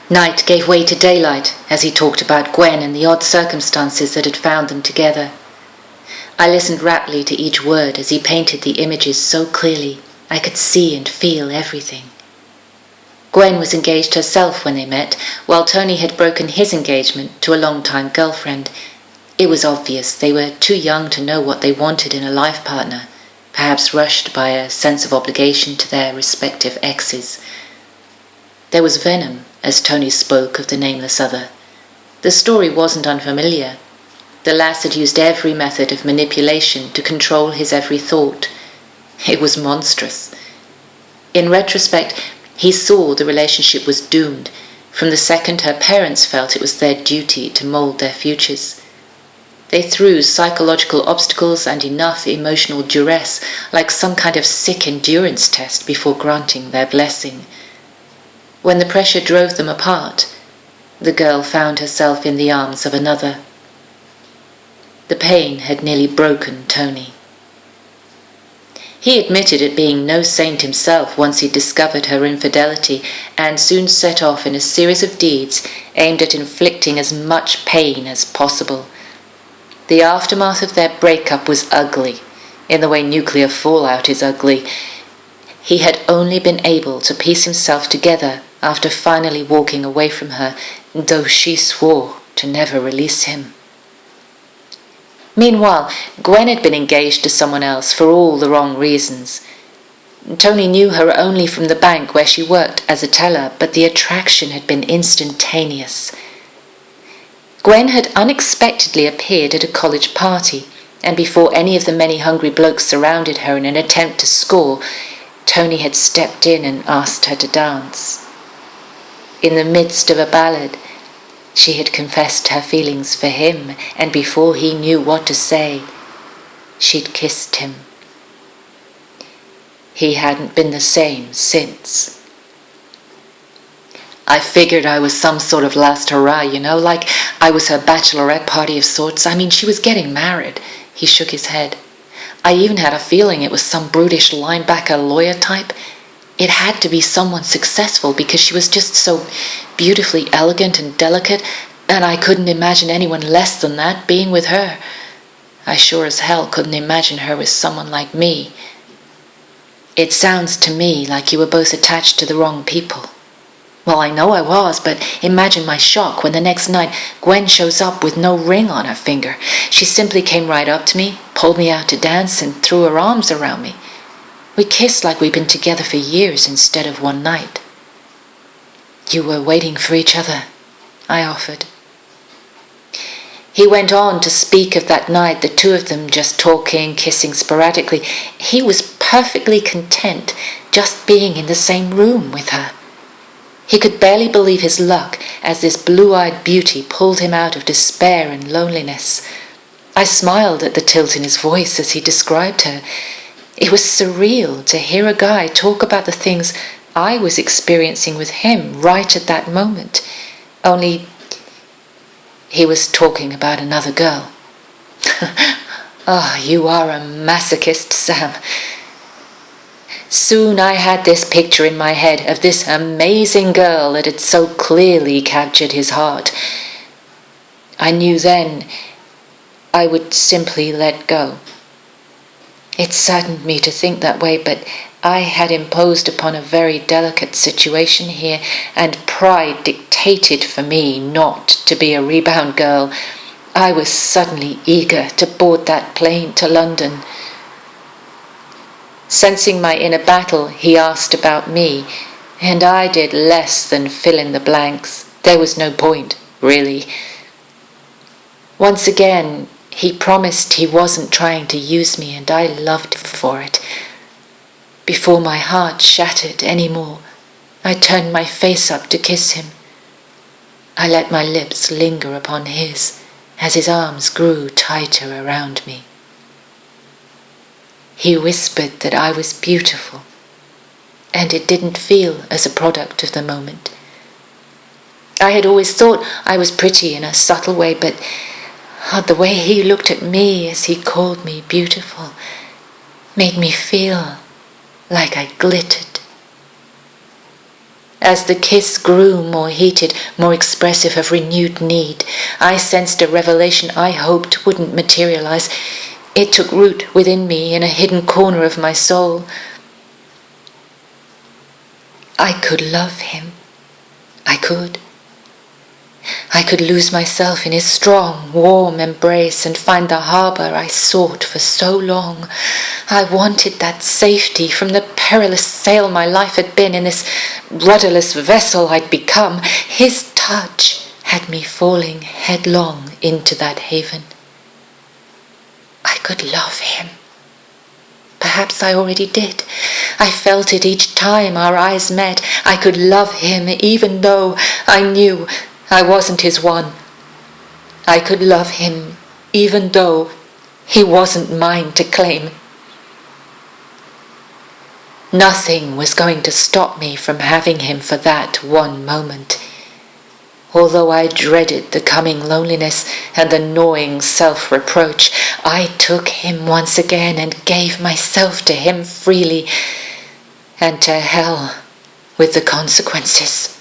Night gave way to daylight as he talked about Gwen and the odd circumstances that had found them together. I listened raptly to each word as he painted the images so clearly I could see and feel everything. Gwen was engaged herself when they met, while Tony had broken his engagement to a long-time girlfriend. It was obvious they were too young to know what they wanted in a life partner, perhaps rushed by a sense of obligation to their respective exes. There was venom as Tony spoke of the nameless other. The story wasn't unfamiliar. The lass had used every method of manipulation to control his every thought. It was monstrous. In retrospect, he saw the relationship was doomed from the second her parents felt it was their duty to mould their futures. They threw psychological obstacles and enough emotional duress like some kind of sick endurance test before granting their blessing. When the pressure drove them apart, the girl found herself in the arms of another. The pain had nearly broken Tony. He admitted at being no saint himself once he discovered her infidelity, and soon set off in a series of deeds aimed at inflicting as much pain as possible. The aftermath of their breakup was ugly, in the way nuclear fallout is ugly. He had only been able to piece himself together after finally walking away from her, though she swore to never release him. Meanwhile, Gwen had been engaged to someone else for all the wrong reasons. Tony knew her only from the bank where she worked as a teller, but the attraction had been instantaneous. Gwen had unexpectedly appeared at a college party, and before any of the many hungry blokes surrounded her in an attempt to score, Tony had stepped in and asked her to dance. In the midst of a ballad, she had confessed her feelings for him, and before he knew what to say, she'd kissed him. He hadn't been the same since. I figured I was some sort of last hurrah, like I was her bachelorette party of sorts. I mean, she was getting married. He shook his head. I even had a feeling it was some brutish linebacker lawyer type. It had to be someone successful because she was just so beautifully elegant and delicate, and I couldn't imagine anyone less than that being with her. I sure as hell couldn't imagine her with someone like me. It sounds to me like you were both attached to the wrong people. Well, I know I was, but imagine my shock when the next night Gwen shows up with no ring on her finger. She simply came right up to me, pulled me out to dance, and threw her arms around me. We kissed like we'd been together for years instead of one night. You were waiting for each other, I offered. He went on to speak of that night, the two of them just talking, kissing sporadically. He was perfectly content just being in the same room with her. He could barely believe his luck as this blue-eyed beauty pulled him out of despair and loneliness. I smiled at the tilt in his voice as he described her. It was surreal to hear a guy talk about the things I was experiencing with him right at that moment. Only he was talking about another girl. Oh, you are a masochist, Sam. Soon I had this picture in my head of this amazing girl that had so clearly captured his heart. I knew then I would simply let go. It saddened me to think that way, but I had imposed upon a very delicate situation here, and pride dictated for me not to be a rebound girl. I was suddenly eager to board that plane to London. Sensing my inner battle, he asked about me, and I did less than fill in the blanks. There was no point, really. Once again, he promised he wasn't trying to use me, and I loved him for it. Before my heart shattered any more, I turned my face up to kiss him. I let my lips linger upon his as his arms grew tighter around me. He whispered that I was beautiful, and it didn't feel as a product of the moment. I had always thought I was pretty in a subtle way, but the way he looked at me as he called me beautiful made me feel like I glittered. As the kiss grew more heated, more expressive of renewed need, I sensed a revelation I hoped wouldn't materialize. It took root within me in a hidden corner of my soul. I could love him. I could. I could lose myself in his strong, warm embrace and find the harbour I sought for so long. I wanted that safety from the perilous sail my life had been in this rudderless vessel I'd become. His touch had me falling headlong into that haven. I could love him. Perhaps I already did. I felt it each time our eyes met. I could love him even though I knew I wasn't his one. I could love him even though he wasn't mine to claim. Nothing was going to stop me from having him for that one moment. Although I dreaded the coming loneliness and the gnawing self-reproach, I took him once again and gave myself to him freely, and to hell with the consequences.